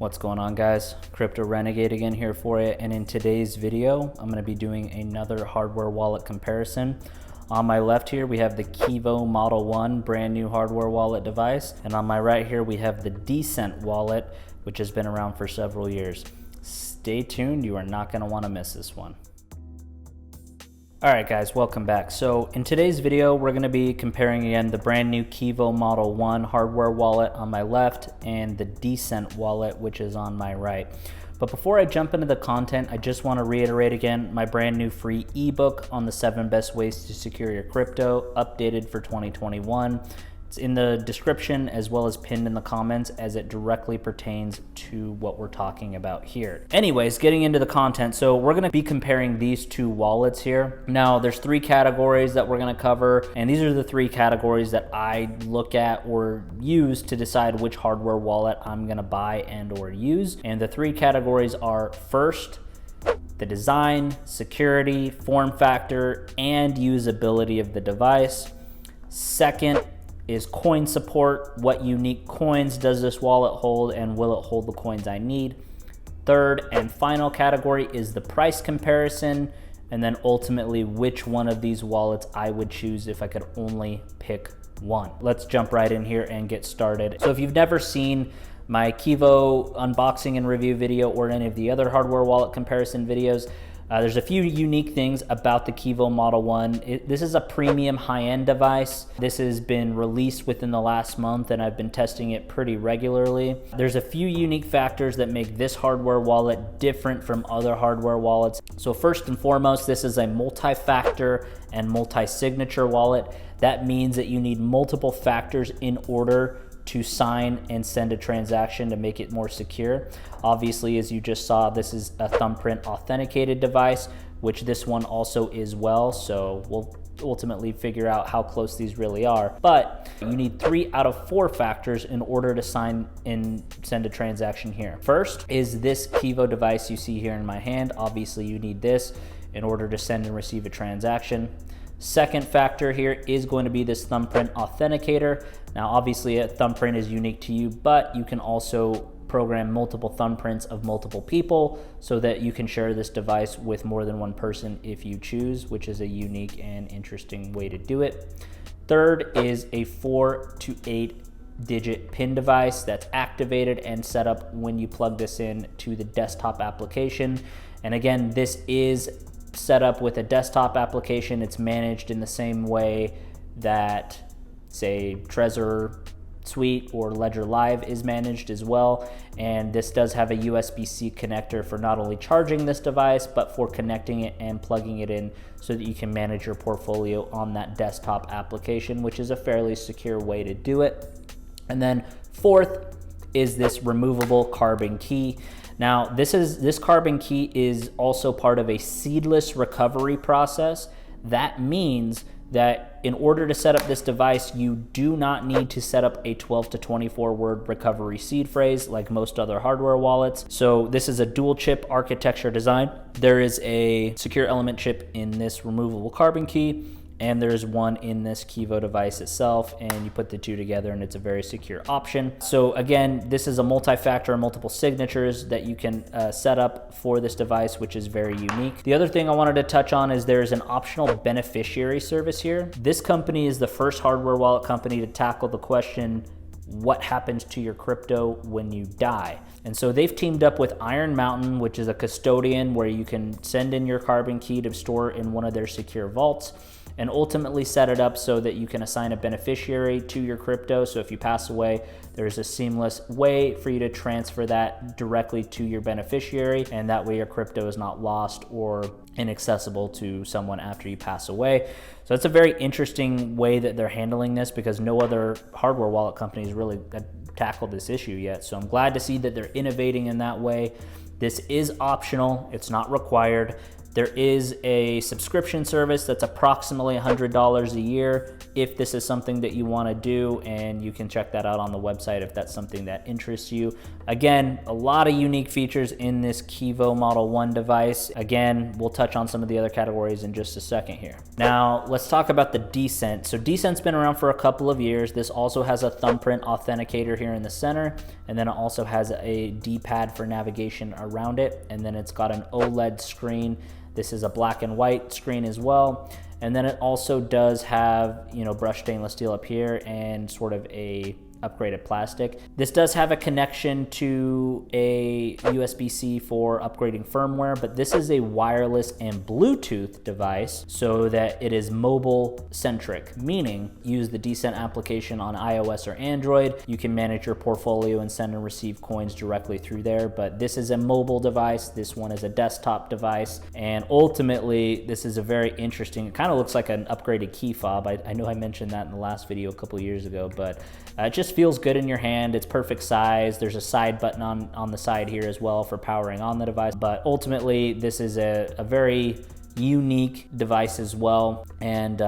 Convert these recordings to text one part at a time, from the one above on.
What's going on, guys? Crypto Renegade again here for you, and in today's video I'm going to be doing another hardware wallet comparison. On my left here we have the Keevo Model 1 brand new hardware wallet device, and on my right here we have the Decent wallet, which has been around for several years. Stay tuned, you are not going to want to miss this one. Alright guys, welcome back. So in today's video we're going to be comparing again the brand new Keevo Model 1 hardware wallet on my left and the Decent wallet, which is on my right. But before I jump into the content, I just want to reiterate again my brand new free ebook on the 7 best ways to secure your crypto, updated for 2021. It's in the description as well as pinned in the comments, as it directly pertains to what we're talking about here. Anyways, getting into the content. So we're going to be comparing these two wallets here. Now there's 3 categories that we're going to cover, and these are the 3 categories that I look at or use to decide which hardware wallet I'm going to buy and or use. And the 3 categories are: first, the design, security, form factor, and usability of the device. Second is coin support. What unique coins does this wallet hold, and will it hold the coins I need? Third and final category is the price comparison, and then ultimately which one of these wallets I would choose if I could only pick one. Let's jump right in here and get started. So if you've never seen my Keevo unboxing and review video or any of the other hardware wallet comparison videos, there's a few unique things about the Keevo Model 1. This is a premium high-end device. This has been released within the last month, and I've been testing it pretty regularly. There's a few unique factors that make this hardware wallet different from other hardware wallets. So first and foremost, this is a multi-factor and multi-signature wallet. That means that you need multiple factors in order to sign and send a transaction to make it more secure. Obviously, as you just saw, this is a thumbprint authenticated device, which this one also is well, so we'll ultimately figure out how close these really are. But you need 3 out of 4 factors in order to sign and send a transaction here. First is this Keevo device you see here in my hand. Obviously, you need this in order to send and receive a transaction. Second factor here is going to be this thumbprint authenticator. Now obviously a thumbprint is unique to you, but you can also program multiple thumbprints of multiple people so that you can share this device with more than one person if you choose, which is a unique and interesting way to do it. Third is a 4 to 8 digit PIN device that's activated and set up when you plug this in to the desktop application. And again, this is set up with a desktop application. It's managed in the same way that, say, Trezor Suite or Ledger Live is managed as well. And this does have a USB-C connector for not only charging this device, but for connecting it and plugging it in so that you can manage your portfolio on that desktop application, which is a fairly secure way to do it. And then fourth is this removable carbon key. Now, this carbon key is also part of a seedless recovery process. That means that in order to set up this device, you do not need to set up a 12 to 24 word recovery seed phrase like most other hardware wallets. So this is a dual chip architecture design. There is a secure element chip in this removable carbon key, and there's one in this Keevo device itself, and you put the 2 together and it's a very secure option. So again, this is a multi-factor and multiple signatures that you can set up for this device, which is very unique. The other thing I wanted to touch on is there's an optional beneficiary service here. This company is the first hardware wallet company to tackle the question, what happens to your crypto when you die? And so they've teamed up with Iron Mountain, which is a custodian where you can send in your carbon key to store in one of their secure vaults, and ultimately set it up so that you can assign a beneficiary to your crypto. So if you pass away, there's a seamless way for you to transfer that directly to your beneficiary, and that way your crypto is not lost or inaccessible to someone after you pass away. So it's a very interesting way that they're handling this, because no other hardware wallet companies really tackled this issue yet. So I'm glad to see that they're innovating in that way. This is optional, it's not required. There is a subscription service that's approximately $100 a year if this is something that you want to do, and you can check that out on the website if that's something that interests you. Again, a lot of unique features in this Keevo Model 1 device. Again, we'll touch on some of the other categories in just a second here. Now, let's talk about the Descent. So Descent's been around for a couple of years. This also has a thumbprint authenticator here in the center, and then it also has a D-pad for navigation around it, and then it's got an OLED screen. This is a black and white screen as well. And then it also does have, brushed stainless steel up here and sort of a upgraded plastic. This does have a connection to a USB-C for upgrading firmware, but this is a wireless and Bluetooth device so that it is mobile centric, meaning use the Descent application on iOS or Android. You can manage your portfolio and send and receive coins directly through there, but this is a mobile device. This one is a desktop device, and ultimately this is a very interesting, it kind of looks like an upgraded key fob. I know I mentioned that in the last video a couple years ago, but it just feels good in your hand. It's perfect size. There's a side button on the side here as well for powering on the device. But ultimately, this is a very unique device as well. And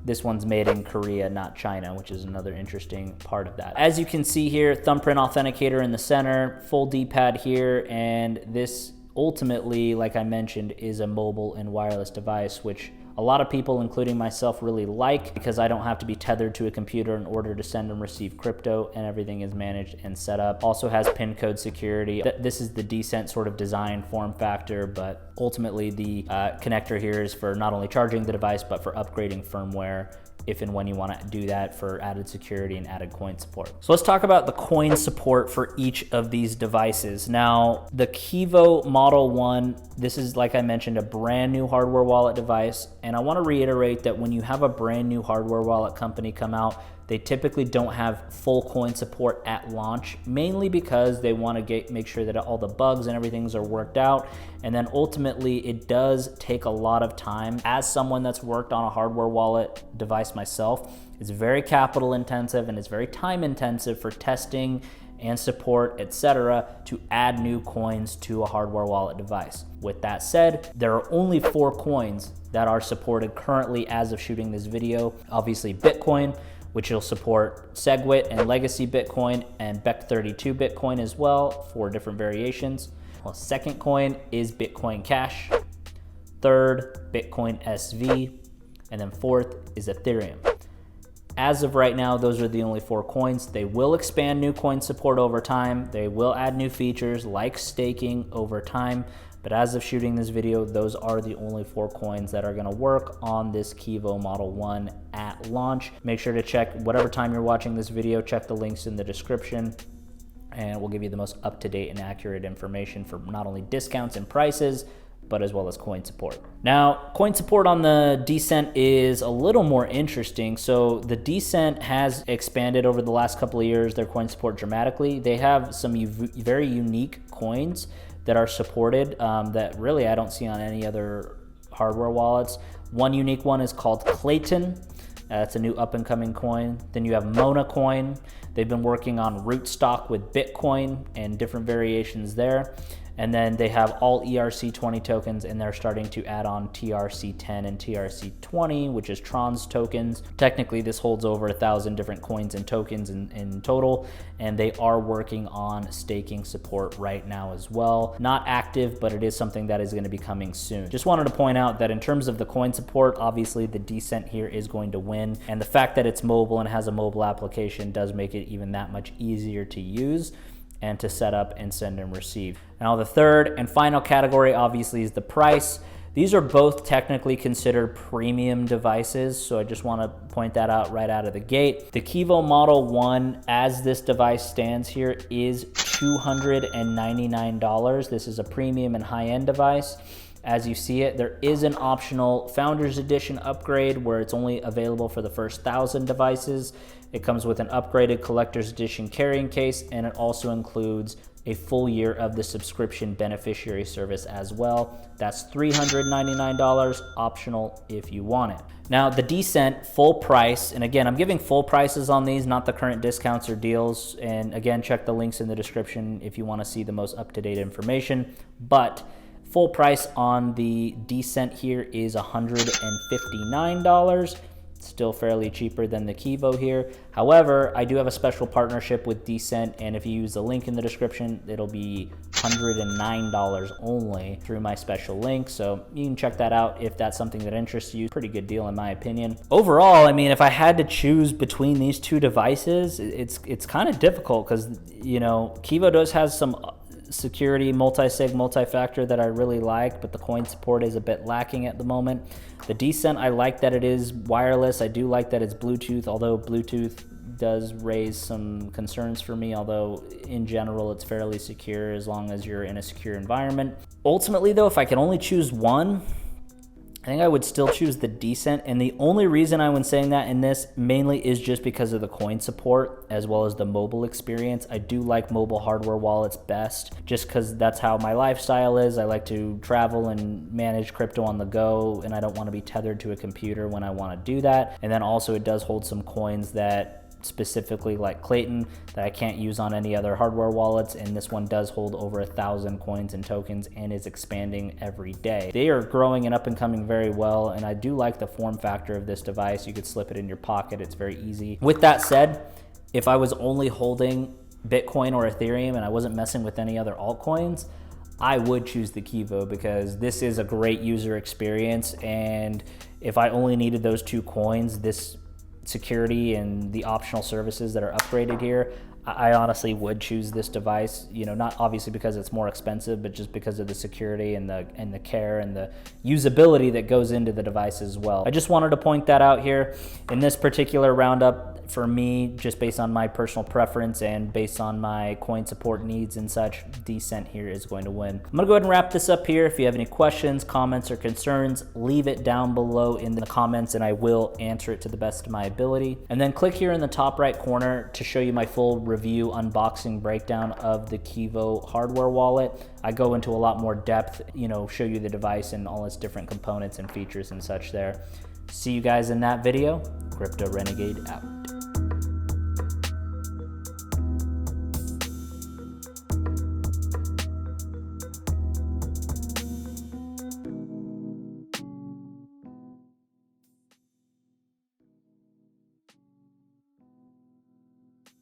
this one's made in Korea, not China, which is another interesting part of that. As you can see here, thumbprint authenticator in the center, full D-pad here, and this ultimately, like I mentioned, is a mobile and wireless device, which a lot of people, including myself, really like, because I don't have to be tethered to a computer in order to send and receive crypto, and everything is managed and set up. Also has PIN code security. This is the Descent sort of design form factor, but ultimately the connector here is for not only charging the device, but for upgrading firmware if and when you want to do that for added security and added coin support. So let's talk about the coin support for each of these devices. Now, the Keevo Model 1, this is, like I mentioned, a brand new hardware wallet device. And I want to reiterate that when you have a brand new hardware wallet company come out, they typically don't have full coin support at launch, mainly because they want to make sure that all the bugs and everything's are worked out. And then ultimately it does take a lot of time. As someone that's worked on a hardware wallet device myself, it's very capital intensive and it's very time intensive for testing and support, etc., to add new coins to a hardware wallet device. With that said, there are only 4 coins that are supported currently as of shooting this video. Obviously Bitcoin, which will support SegWit and Legacy Bitcoin and BEC32 Bitcoin as well for different variations. Well, second coin is Bitcoin Cash, third, Bitcoin SV, and then fourth is Ethereum. As of right now, those are the only 4 coins. They will expand new coin support over time. They will add new features like staking over time. But as of shooting this video, those are the only 4 coins that are gonna work on this Keevo Model 1 at launch. Make sure to check whatever time you're watching this video, check the links in the description, and we'll give you the most up-to-date and accurate information for not only discounts and prices, but as well as coin support. Now, coin support on the Descent is a little more interesting. So the Descent has expanded over the last couple of years, their coin support dramatically. They have some very unique coins that are supported that really I don't see on any other hardware wallets. One unique one is called Clayton. It's a new up-and-coming coin. Then you have Mona Coin. They've been working on Rootstock with Bitcoin and different variations there. And then they have all ERC20 tokens, and they're starting to add on TRC10 and TRC20, which is Tron's tokens. Technically, this holds over 1,000 different coins and tokens in total, and they are working on staking support right now as well. Not active, but it is something that is going to be coming soon. Just wanted to point out that in terms of the coin support, obviously the Descent here is going to win, and the fact that it's mobile and has a mobile application does make it even that much easier to use and to set up and send and receive. Now the third and final category obviously is the price. These are both technically considered premium devices, so I just want to point that out right out of the gate. The Keevo Model 1, as this device stands here, is $299. This is a premium and high-end device. As you see it, there is an optional Founders Edition upgrade where it's only available for the first 1,000 devices. It comes with an upgraded Collector's Edition carrying case, and it also includes a full year of the subscription Beneficiary service as well. That's $399, optional if you want it. Now the Descent full price, and again, I'm giving full prices on these, not the current discounts or deals. And again, check the links in the description if you want to see the most up-to-date information. But Full price on the Decent here is $159. Still fairly cheaper than the Keevo here. However, I do have a special partnership with Decent, and if you use the link in the description, it'll be $109 only through my special link. So you can check that out if that's something that interests you. Pretty good deal in my opinion. Overall, I mean, if I had to choose between these two devices, it's kind of difficult because, you know, Keevo does have some security, multi-sig, multi-factor that I really like, but the coin support is a bit lacking at the moment. The Decent, I like that it is wireless. I do like that it's Bluetooth, although Bluetooth does raise some concerns for me, although in general it's fairly secure as long as you're in a secure environment. Ultimately though, if I could only choose one, I think I would still choose the Decent, and the only reason I was saying that in this mainly is just because of the coin support as well as the mobile experience. I do like mobile hardware wallets best just because that's how my lifestyle is. I like to travel and manage crypto on the go, and I don't want to be tethered to a computer when I want to do that. And then also it does hold some coins that specifically like Clayton that I can't use on any other hardware wallets, and this one does hold over 1,000 coins and tokens and is expanding every day. They are growing and up and coming very well, and I do like the form factor of this device. You could slip it in your pocket, it's very easy. With that said, if I was only holding Bitcoin or Ethereum and I wasn't messing with any other altcoins, I would choose the Keevo because this is a great user experience, and if I only needed those two coins, this security and the optional services that are upgraded here, I honestly would choose this device. You know, not obviously because it's more expensive, but just because of the security and the care and the usability that goes into the device as well. I just wanted to point that out here in this particular roundup. For me, just based on my personal preference and based on my coin support needs and such, Decent here is going to win. I'm gonna go ahead and wrap this up here. If you have any questions, comments, or concerns, leave it down below in the comments and I will answer it to the best of my ability. And then click here in the top right corner to show you my full review, unboxing, breakdown of the Keevo hardware wallet. I go into a lot more depth, you know, show you the device and all its different components and features and such there. See you guys in that video. Crypto Renegade out.